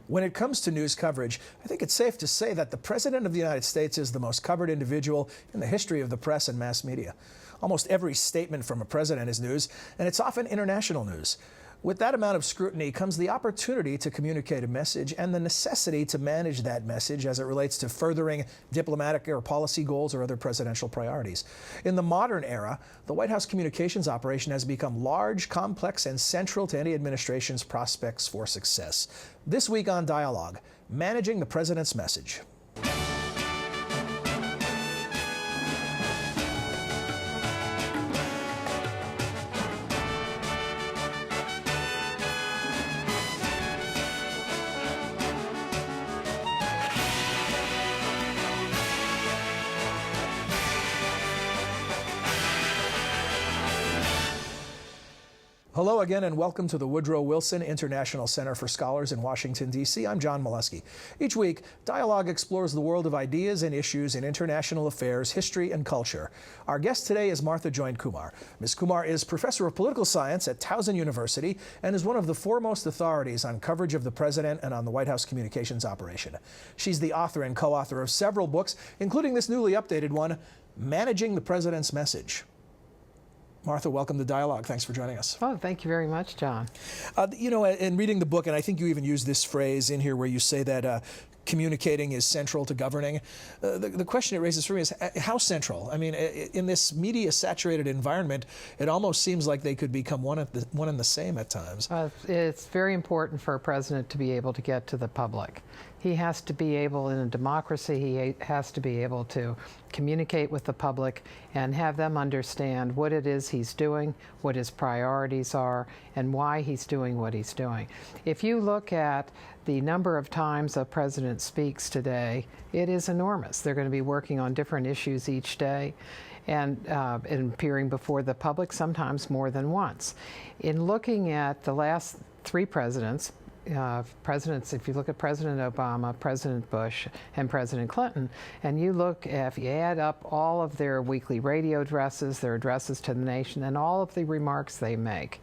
When it comes to news coverage, I think it's safe to say that the President of the United States is the most covered individual in the history of the press and mass media. Almost every statement from a president is news, and it's often international news. With that amount of scrutiny comes the opportunity to communicate a message and the necessity to manage that message as it relates to furthering diplomatic or policy goals or other presidential priorities. In the modern era, the White House communications operation has become large, complex, and central to any administration's prospects for success. This week on Dialogue, managing the president's message. Hello again and welcome to the Woodrow Wilson International Center for Scholars in Washington, D.C. I'm John Molesky. Each week, Dialogue explores the world of ideas and issues in international affairs, history, and culture. Our guest today is Martha Join Kumar. Ms. Kumar is professor of political science at Towson University and is one of the foremost authorities on coverage of the president and on the White House communications operation. She's the author and co-author of several books, including this newly updated one, Managing the President's Message. Martha, welcome to Dialogue. Thanks for joining us. Oh, thank you very much, John. In reading the book, and I think you even use this phrase in here where you say that communicating is central to governing. The question it raises for me is how central? I mean, in this media-saturated environment, it almost seems like they could become one and the same at times. It's very important for a president to be able to get to the public. He has to be able, in a democracy, he has to be able to communicate with the public and have them understand what it is he's doing, what his priorities are, and why he's doing what he's doing. If you look at the number of times a president speaks today, it is enormous. They're going to be working on different issues each day and appearing before the public, sometimes more than once. In looking at the last three presidents, if you look at President Obama, President Bush, and President Clinton, and you look, if you add up all of their weekly radio addresses, their addresses to the nation, and all of the remarks they make,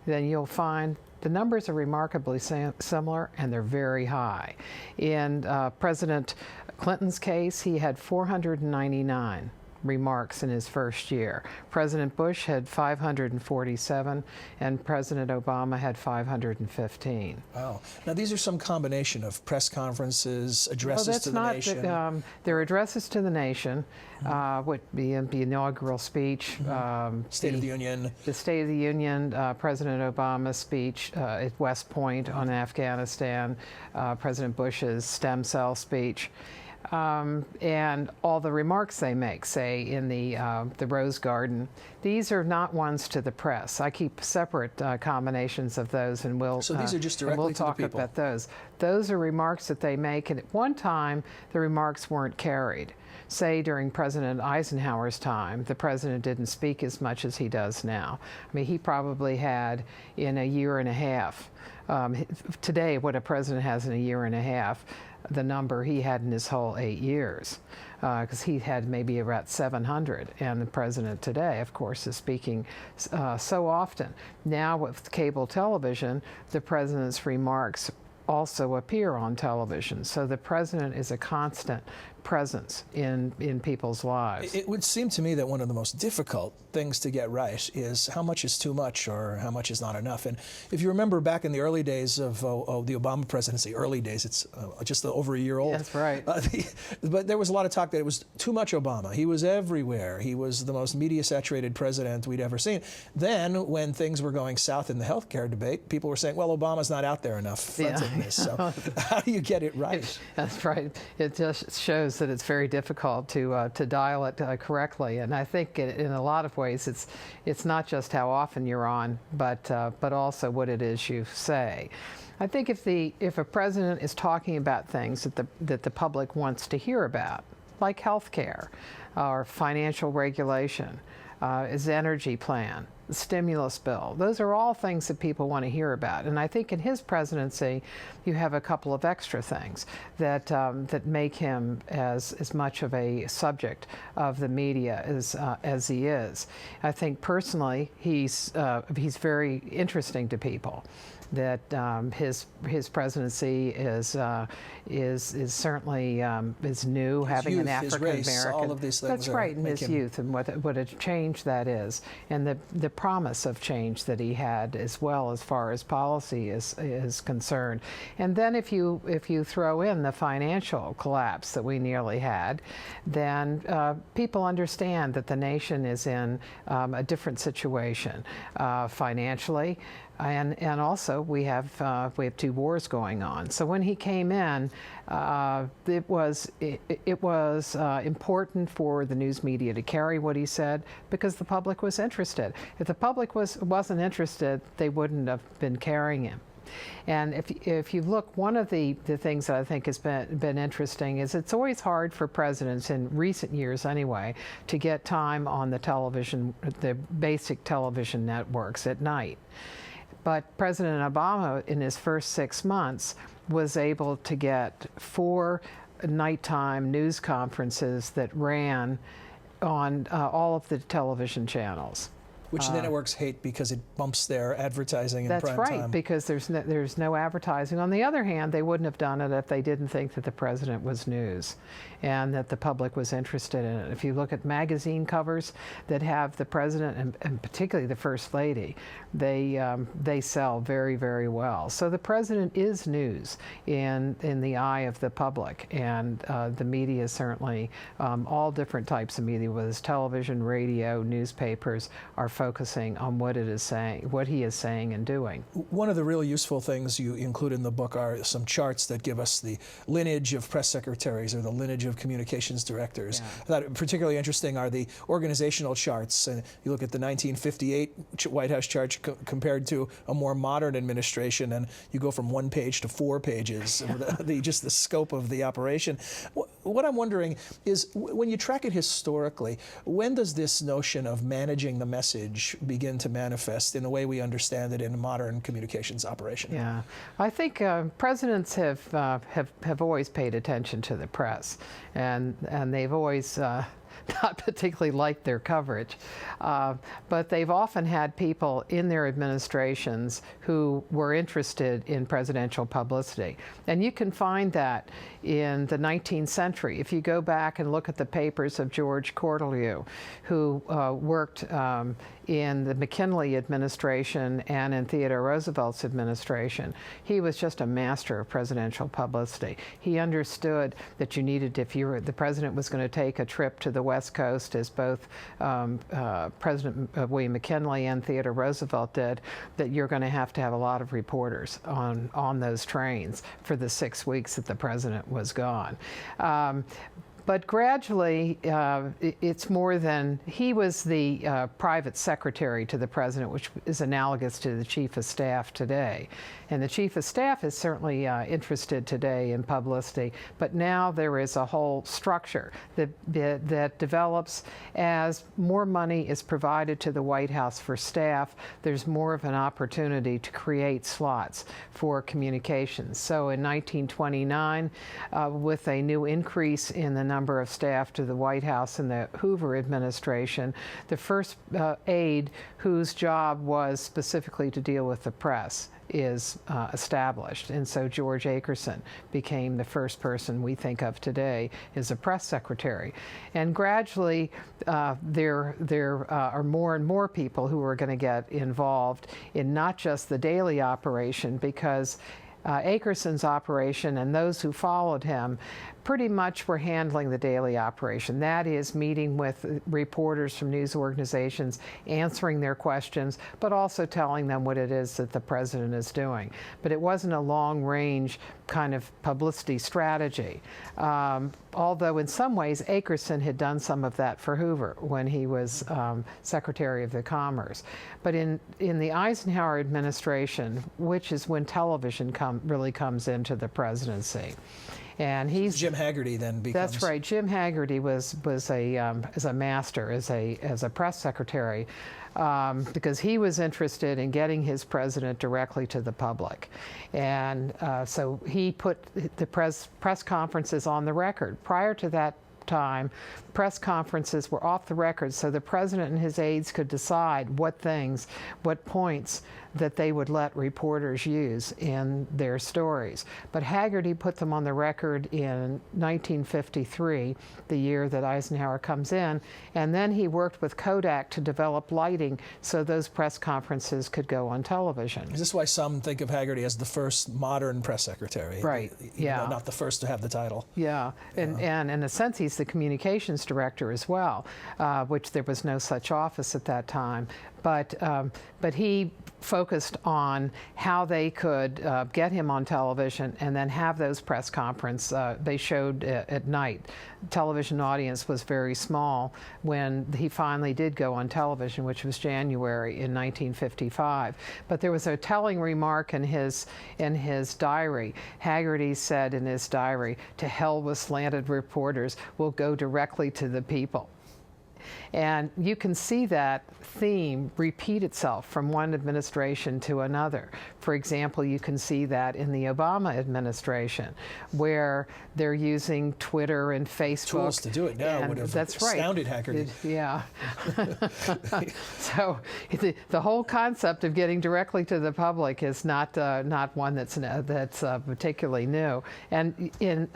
then you'll find the numbers are remarkably similar, and they're very high. In President Clinton's case, he had 499 remarks in his first year. President Bush had 547, and President Obama had 515. Wow. Now, these are some combination of press conferences, addresses to the nation. They're addresses to the nation, would be the inaugural speech. State of the Union. The State of the Union, President Obama's speech at West Point on Afghanistan, President Bush's stem cell speech. And all the remarks they make, say in the Rose Garden, these are not ones to the press. I keep separate combinations of those, and so these are just directly to the people. We'll talk about those. Those are remarks that they make, and at one time the remarks weren't carried. Say during President Eisenhower's time, the president didn't speak as much as he does now. I mean, he probably had in a year and a half. Today, what a president has in a year and a half, the number he had in his whole 8 years, because he had maybe about 700, and the president today, of course, is speaking so often. Now with cable television, the president's remarks also appear on television, so the president is a constant presence in people's lives. It would seem to me that one of the most difficult things to get right is how much is too much or how much is not enough. And if you remember back in the early days of the Obama presidency, early days, it's just over a year old. That's right. But there was a lot of talk that it was too much Obama. He was everywhere. He was the most media-saturated president we'd ever seen. Then when things were going south in the healthcare debate, people were saying, well, Obama's not out there enough fronting this. So how do you get it right? That's right. It just shows that it's very difficult to dial it correctly, and I think in a lot of ways it's not just how often you're on, but also what it is you say. I think if a president is talking about things that the public wants to hear about, like health care or financial regulation, his energy plan, the stimulus bill. Those are all things that people want to hear about. And I think in his presidency, you have a couple of extra things that that make him as much of a subject of the media as he is. I think personally, he's very interesting to people. his presidency is certainly is new, his having youth, an African his race, American. all of these things That's right, and his him... youth and what a change that is, and the promise of change that he had as well as far as policy is concerned. And then if you throw in the financial collapse that we nearly had, then people understand that the nation is in a different situation financially. And also we have 2 wars going on. So when he came in, it was important for the news media to carry what he said because the public was interested. If the public wasn't interested, they wouldn't have been carrying him. And if you look, one of the things that I think has been interesting is it's always hard for presidents, in recent years anyway, to get time on the television, the basic television networks at night. But President Obama, in his first 6 months, was able to get 4 nighttime news conferences that ran on all of the television channels. Which the networks hate because it bumps their advertising in prime time. That's right, because there's no advertising. On the other hand, they wouldn't have done it if they didn't think that the president was news and that the public was interested in it. If you look at magazine covers that have the president and particularly the First Lady, they sell very, very well. So the president is news in the eye of the public, and the media certainly, all different types of media, whether it's television, radio, newspapers, are focusing on what he is saying and doing. One of the really useful things you include in the book are some charts that give us the lineage of press secretaries or the lineage of communications directors. Yeah. I thought particularly interesting are the organizational charts. And you look at the 1958 White House chart compared to a more modern administration, and you go from 1 page to 4 pages, just the scope of the operation. What I'm wondering is, when you track it historically, when does this notion of managing the message begin to manifest in the way we understand it in a modern communications operation? Yeah, I think presidents have always paid attention to the press, and they've always not particularly liked their coverage, but they've often had people in their administrations who were interested in presidential publicity. And you can find that in the 19th century. If you go back and look at the papers of George Cortelyou, who worked in the McKinley administration and in Theodore Roosevelt's administration, he was just a master of presidential publicity. He understood that you needed, if the president was going to take a trip to the West Coast, as both President William McKinley and Theodore Roosevelt did, that you're going to have a lot of reporters on those trains for the 6 weeks that the president was gone. But gradually, it's more than, he was the private secretary to the president, which is analogous to the chief of staff today. And the chief of staff is certainly interested today in publicity, but now there is a whole structure that develops as more money is provided to the White House for staff. There's more of an opportunity to create slots for communications. So in 1929, with a new increase in the number of staff to the White House in the Hoover administration, the first aide whose job was specifically to deal with the press is established. And so George Akerson became the first person we think of today as a press secretary. And gradually there are more and more people who are going to get involved in not just the daily operation, because Akerson's operation and those who followed him pretty much were handling the daily operation. That is, meeting with reporters from news organizations, answering their questions, but also telling them what it is that the president is doing. But it wasn't a long-range kind of publicity strategy. Although in some ways Akerson had done some of that for Hoover when he was Secretary of the Commerce. But in the Eisenhower administration, which is when television really comes into the presidency, and Jim Hagerty then becomes. That's right. Jim Hagerty was a master as a press secretary, because he was interested in getting his president directly to the public, and so he put the press conferences on the record. Prior to that time, press conferences were off the record, so the president and his aides could decide what points that they would let reporters use in their stories. But Hagerty put them on the record in 1953, the year that Eisenhower comes in, and then he worked with Kodak to develop lighting so those press conferences could go on television. Is this why some think of Hagerty as the first modern press secretary? Right, yeah. Not the first to have the title. Yeah, and in a sense he's the communications director as well, which there was no such office at that time. But he focused on how they could get him on television and then have those press conferences. They showed at night. The television audience was very small when he finally did go on television, which was January in 1955. But there was a telling remark in his diary. Hagerty said in his diary, "To hell with slanted reporters, we'll go directly to the people." And you can see that theme repeat itself from one administration to another. For example, you can see that in the Obama administration, where they're using Twitter and Facebook. Tools to do it now would have astounded Hagerty. Yeah. So the whole concept of getting directly to the public is not one that's particularly new. And in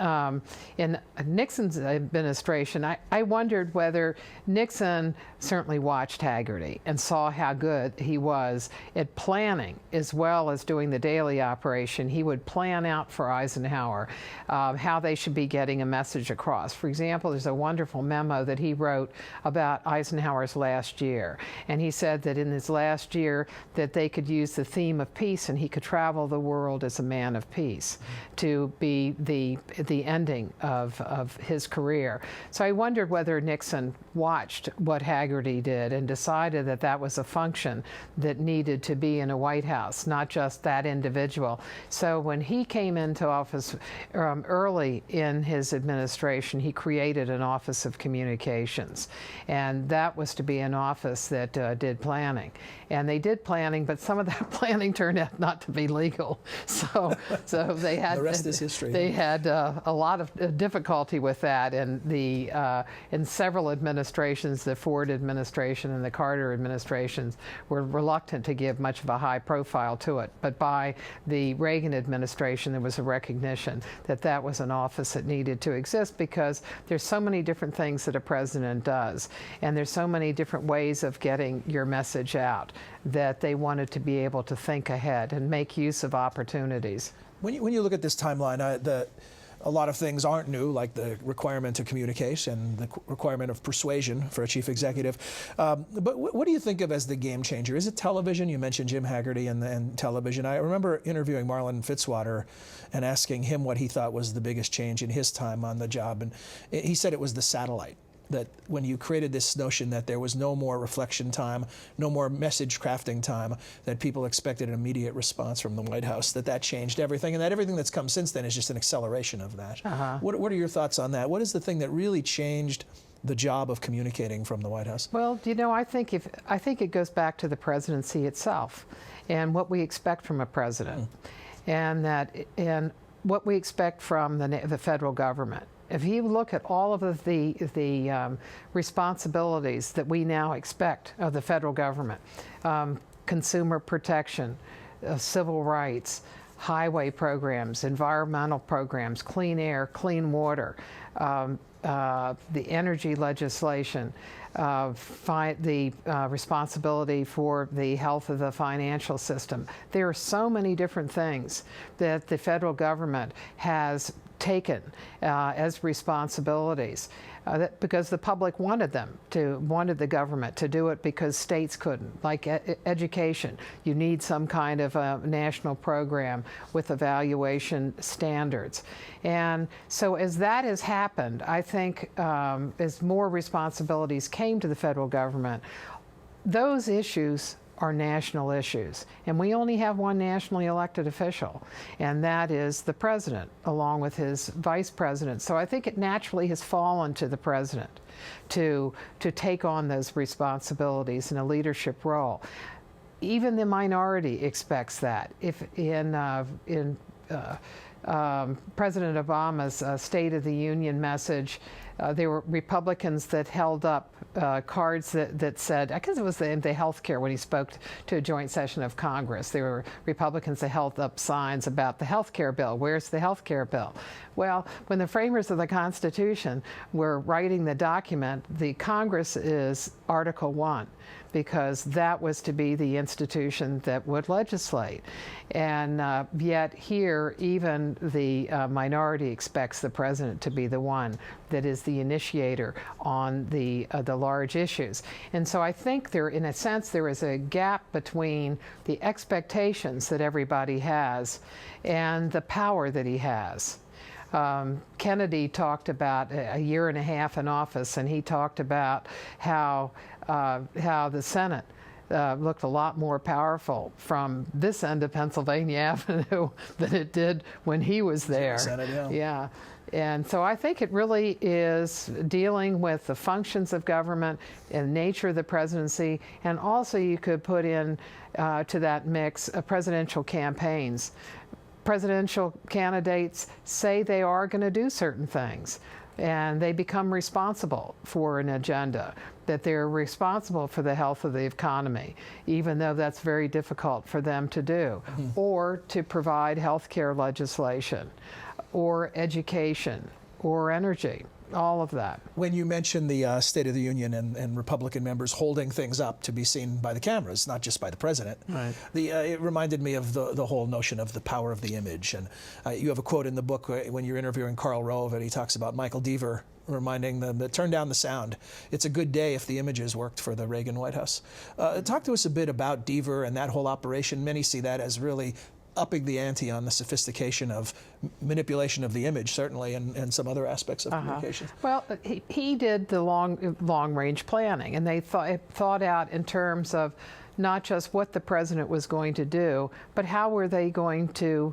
Nixon's administration, I wondered whether Nixon certainly watched Hagerty and saw how good he was at planning as well as doing the daily operation. He would plan out for Eisenhower how they should be getting a message across. For example, there's a wonderful memo that he wrote about Eisenhower's last year. And he said that in his last year that they could use the theme of peace and he could travel the world as a man of peace to be the ending of his career. So I wondered whether Nixon watched what Hagerty did and decided that that was a function that needed to be in a White House, not just that individual. So when he came into office early in his administration, he created an Office of Communications. And that was to be an office that did planning. And they did planning, but some of that planning turned out not to be legal. So they had the rest is history. They had a lot of difficulty with that, and in several administrations, the Ford administration and the Carter administrations were reluctant to give much of a high profile to it. But by the Reagan administration, there was a recognition that that was an office that needed to exist because there's so many different things that a president does, and there's so many different ways of getting your message out that they wanted to be able to think ahead and make use of opportunities. When you look at this timeline, a lot of things aren't new, like the requirement to communicate and the requirement of persuasion for a chief executive. But what do you think of as the game changer? Is it television? You mentioned Jim Hagerty and television. I remember interviewing Marlon Fitzwater and asking him what he thought was the biggest change in his time on the job. And he said it was the satellite. That when you created this notion that there was no more reflection time, no more message crafting time, that people expected an immediate response from the White House, that changed everything, and that everything that's come since then is just an acceleration of that. What are your thoughts on that? What is the thing that really changed the job of communicating from the White House? Well, you know, I think it goes back to the presidency itself and what we expect from a president, and what we expect from the federal government. If you look at all of the responsibilities that we now expect of the federal government, consumer protection, civil rights, highway programs, environmental programs, clean air, clean water, the energy legislation, the responsibility for the health of the financial system. There are so many different things that the federal government has taken as responsibilities because the public wanted the government to do it because states couldn't. Like education, you need some kind of a national program with evaluation standards. And so as that has happened, I think as more responsibilities came to the federal government, those issues are national issues. And we only have one nationally elected official, and that is the president, along with his vice president. So I think it naturally has fallen to the president to take on those responsibilities in a leadership role. Even the minority expects that. If in President Obama's State of the Union message, there were Republicans that held up cards that said, I guess it was the health care when he spoke to a joint session of Congress. There were Republicans that held up signs about the health care bill. Where's the health care bill? Well, when the framers of the Constitution were writing the document, the Congress is Article 1, because that was to be the institution that would legislate. And yet here, even the minority expects the president to be the one that is the initiator on the large issues. And so I think there, in a sense, there is a gap between the expectations that everybody has and the power that he has. Kennedy talked about a year and a half in office, and he talked about how the Senate looked a lot more powerful from this end of Pennsylvania Avenue than it did when he was there. Senate, yeah. Yeah. And so I think it really is dealing with the functions of government and nature of the presidency, and also you could put in to that mix presidential campaigns. Presidential candidates say they are going to do certain things, and they become responsible for an agenda, that they're responsible for the health of the economy, even though that's very difficult for them to do, or to provide health care legislation, or education, or energy. All of that. When you mentioned the State of the Union and Republican members holding things up to be seen by the cameras, not just by the president, right. It reminded me of the whole notion of the power of the image. And you have a quote in the book when you're interviewing Karl Rove, and he talks about Michael Deaver reminding them to turn down the sound. It's a good day if the images worked for the Reagan White House. Talk to us a bit about Deaver and that whole operation. Many see that as really upping the ante on the sophistication of manipulation of the image, certainly, and some other aspects of communication. Well, he did the long-range planning, and they thought out in terms of not just what the president was going to do, but how were they going to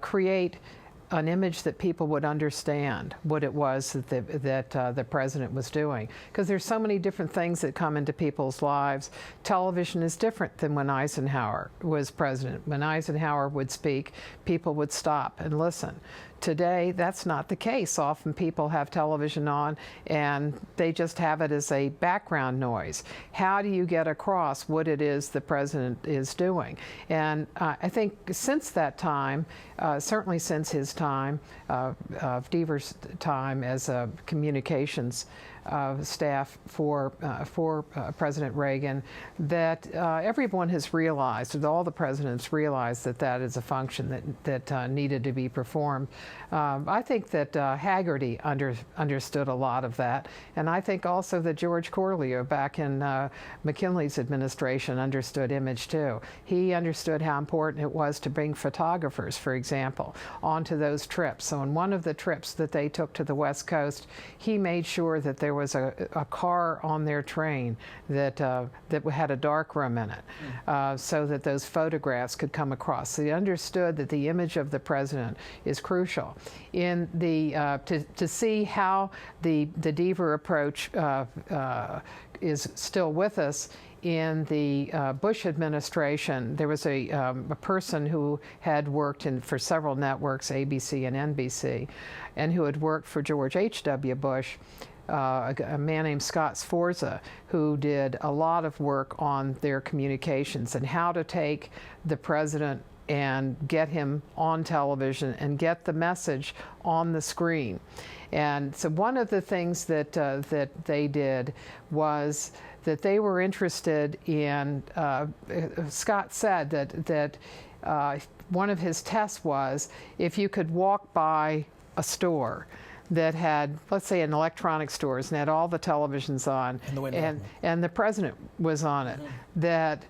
create an image that people would understand what it was that the president was doing. Because there's so many different things that come into people's lives. Television is different than when Eisenhower was president. When Eisenhower would speak, people would stop and listen. Today, that's not the case. Often people have television on and they just have it as a background noise. How do you get across what it is the president is doing? And I think since that time, certainly since his time, of Deaver's time as a communications staff for President Reagan, that everyone has realized, that all the presidents realized that that is a function that needed to be performed. I think that Haggerty understood a lot of that, and I think also that George Corleone back in McKinley's administration understood image too. He understood how important it was to bring photographers, for example, onto those trips. So in one of the trips that they took to the West Coast, he made sure that there was a car on their train that had a dark room in it, so that those photographs could come across. So he understood that the image of the president is crucial. In the to see how the Deaver approach is still with us. In the Bush administration, there was a person who had worked for several networks, ABC and NBC, and who had worked for George H.W. Bush, a man named Scott Sforza, who did a lot of work on their communications and how to take the president and get him on television and get the message on the screen. And so one of the things that they did was that they were interested in, Scott said that one of his tests was if you could walk by a store that had, let's say, an electronics stores and had all the televisions on, and the president was on it, that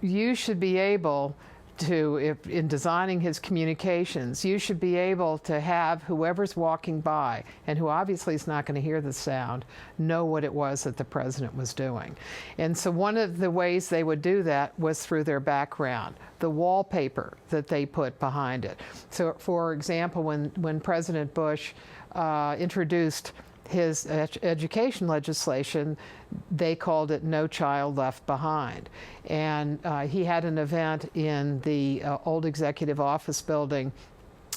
you should be able to, if in designing his communications, you should be able to have whoever's walking by, and who obviously is not going to hear the sound, know what it was that the president was doing. And so one of the ways they would do that was through their background, the wallpaper that they put behind it. So, for example, when President Bush introduced his education legislation, they called it No Child Left Behind. And he had an event in the old executive office building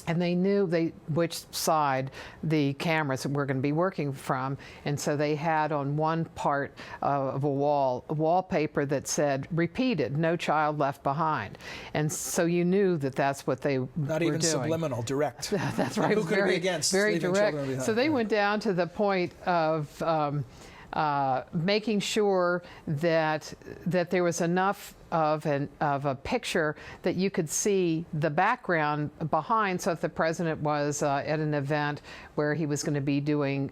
And they knew which side the cameras were going to be working from, and so they had on one part of a wallpaper that said, repeated, no child left behind. And so you knew that that's what they were doing. Not even subliminal, direct. That's right. Who could be against very leaving direct. children behind? So they went down to the point of making sure that there was enough of a picture that you could see the background behind. So if the president was at an event where he was going to be doing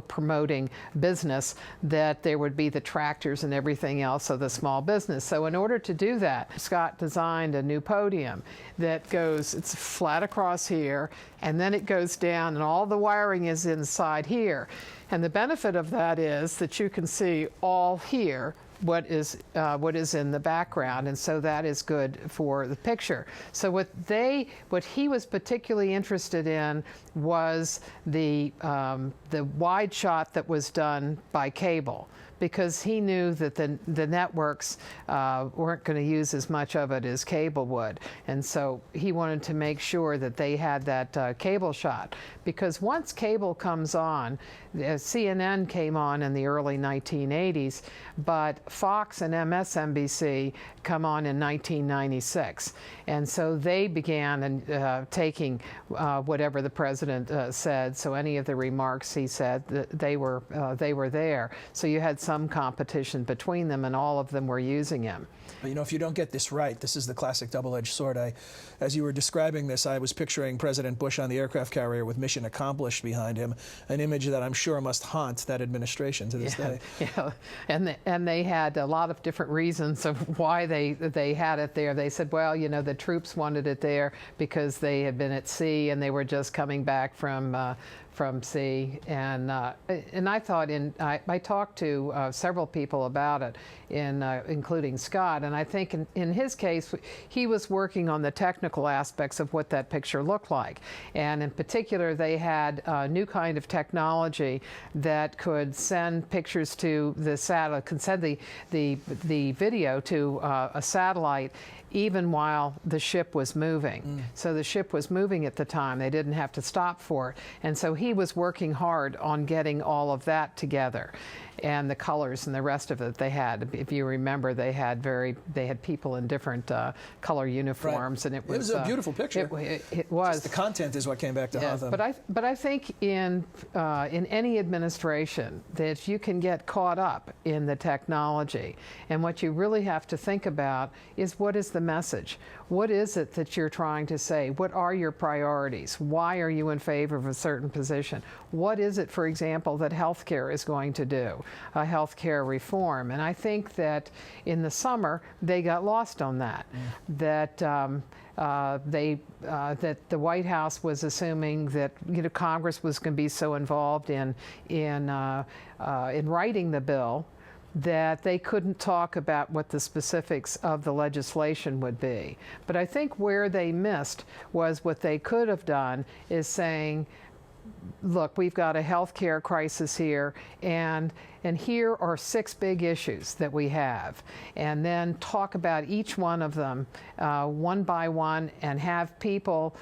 promoting business, that there would be the tractors and everything else of the small business. So in order to do that, Scott designed a new podium that it's flat across here, and then it goes down, and all the wiring is inside here. And the benefit of that is that you can see all here what is in the background, and so that is good for the picture. So what he was particularly interested in was the wide shot that was done by cable, because he knew that the networks weren't going to use as much of it as cable would. And so he wanted to make sure that they had that cable shot. Because once cable comes on, CNN came on in the early 1980s, but Fox and MSNBC come on in 1996. And so they began taking whatever the president said. So any of the remarks he said, they were there. So you had some competition between them, and all of them were using him. But you know, if you don't get this right, this is the classic double-edged sword. As you were describing this, I was picturing President Bush on the aircraft carrier with mission accomplished behind him, an image that I'm sure must haunt that administration to this day. Yeah, and they had a lot of different reasons of why they had it there. They said, well, you know, the troops wanted it there because they had been at sea and they were just coming back from sea, and I thought I talked to several people about it, including Scott, and I think in his case he was working on the technical aspects of what that picture looked like, and in particular they had a new kind of technology that could send pictures to the satellite, could send the video to a satellite even while the ship was moving. So the ship was moving at the time. They didn't have to stop for it. And so he was working hard on getting all of that together. And the colors and the rest of it they had. If you remember, they had people in different color uniforms, right. And it was a beautiful picture. It was. Just the content is what came back to haunt them. But I think in any administration that you can get caught up in the technology, and what you really have to think about is, what is the message? What is it that you're trying to say? What are your priorities? Why are you in favor of a certain position? What is it, for example, that healthcare is going to do? A healthcare reform. And I think that in the summer they got lost on that. That that the White House was assuming that Congress was going to be so involved in writing the bill that they couldn't talk about what the specifics of the legislation would be. But I think where they missed was, what they could have done is saying, look, we've got a health care crisis here, and here are 6 big issues that we have, and then talk about each one of them one by one, and have people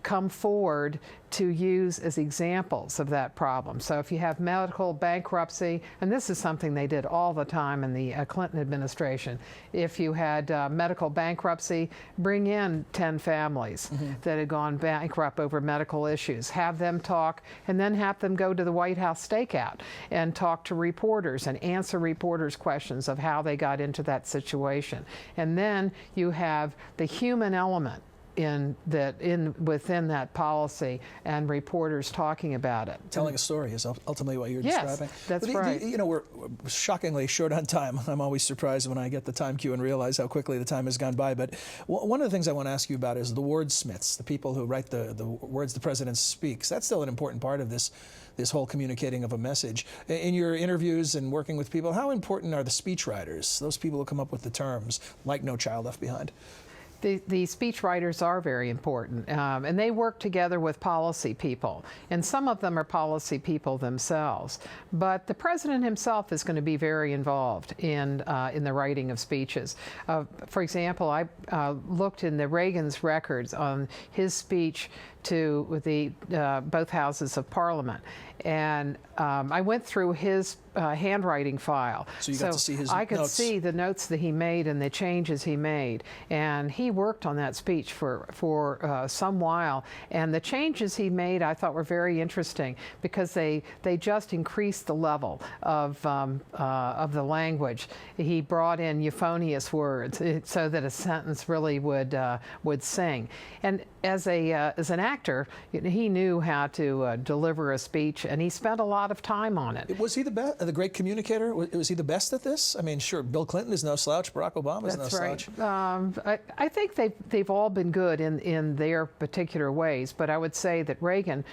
come forward to use as examples of that problem. So if you have medical bankruptcy, and this is something they did all the time in the Clinton administration, if you had medical bankruptcy, bring in 10 families that had gone bankrupt over medical issues, have them talk, and then have them go to the White House stakeout and talk to reporters and answer reporters' questions of how they got into that situation. And then you have the human element within that policy, and reporters talking about it. Telling a story is ultimately what you're describing. Yes, that's right. You know, we're shockingly short on time. I'm always surprised when I get the time cue and realize how quickly the time has gone by. But one of the things I want to ask you about is the wordsmiths, the people who write the words the president speaks. That's still an important part of this whole communicating of a message. In your interviews and working with people, how important are the speechwriters, those people who come up with the terms, like No Child Left Behind? The speechwriters are very important, and they work together with policy people, and some of them are policy people themselves. But the president himself is going to be very involved in the writing of speeches. For example, I looked in the Reagan's records on his speech to the both houses of Parliament, and I went through his handwriting file. So you got to see his I could notes. see the notes that he made and the changes he made, and he worked on that speech for some while. And the changes he made, I thought, were very interesting because they just increased the level of the language. He brought in euphonious words so that a sentence really would sing. And as an actor, he knew how to deliver a speech, and he spent a lot of time on it. Was he the great communicator? Was he the best at this? I mean, sure, Bill Clinton is no slouch. Barack Obama is no slouch. Right. I think they've all been good in their particular ways, but I would say that Reagan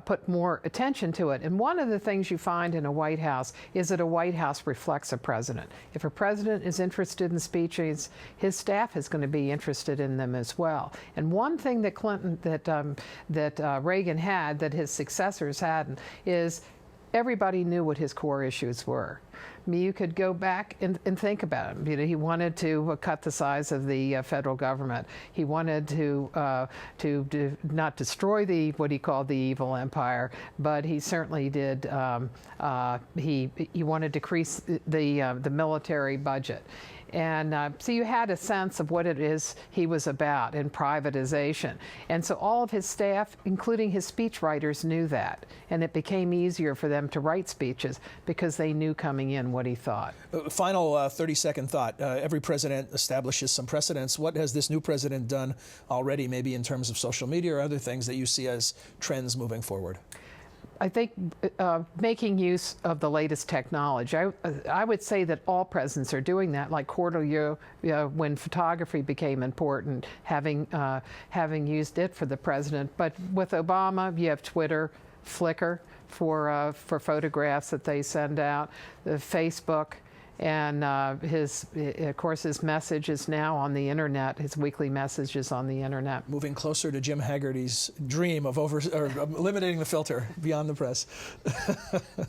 put more attention to it. And one of the things you find in a White House is that a White House reflects a president. If a president is interested in speeches, his staff is going to be interested in them as well. And one thing that Reagan had that his successors hadn't is everybody knew what his core issues were. I mean, you could go back and think about him. You know, he wanted to cut the size of the federal government. He wanted to not destroy what he called the evil empire, but he certainly did. He wanted to decrease the military budget. And so you had a sense of what it is he was about in privatization. And so all of his staff, including his speechwriters, knew that. And it became easier for them to write speeches because they knew coming in what he thought. Final 30-second thought. Every president establishes some precedents. What has this new president done already, maybe in terms of social media or other things that you see as trends moving forward? I think making use of the latest technology. I would say that all presidents are doing that, like Cordelia, when photography became important, having used it for the president. But with Obama, you have Twitter, Flickr for photographs that they send out, Facebook. And of course, his message is now on the internet. His weekly message is on the internet. Moving closer to Jim Haggerty's dream of eliminating the filter beyond the press.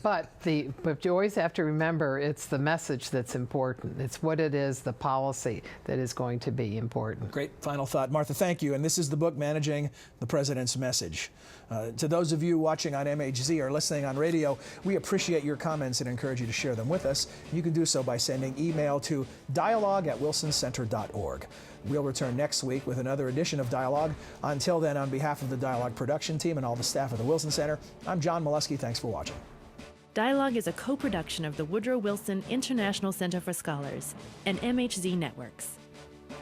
But you always have to remember, it's the message that's important. It's what it is, the policy, that is going to be important. Great final thought, Martha. Thank you. And this is the book, Managing the President's Message. To those of you watching on MHZ or listening on radio, we appreciate your comments and encourage you to share them with us. You can do so by sending email to dialogue@wilsoncenter.org. We'll return next week with another edition of Dialogue. Until then, on behalf of the Dialogue production team and all the staff of the Wilson Center, I'm John Molesky. Thanks for watching. Dialogue is a co-production of the Woodrow Wilson International Center for Scholars and MHZ Networks.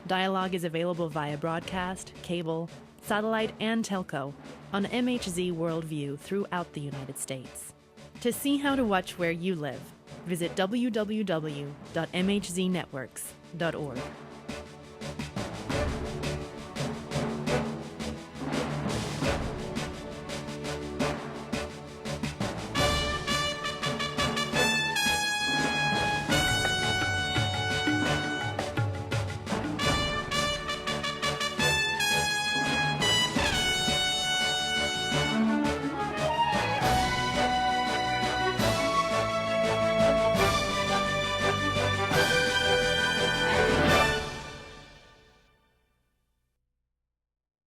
Dialogue is available via broadcast, cable, satellite, and telco on MHZ Worldview throughout the United States. To see how to watch where you live, visit www.mhznetworks.org.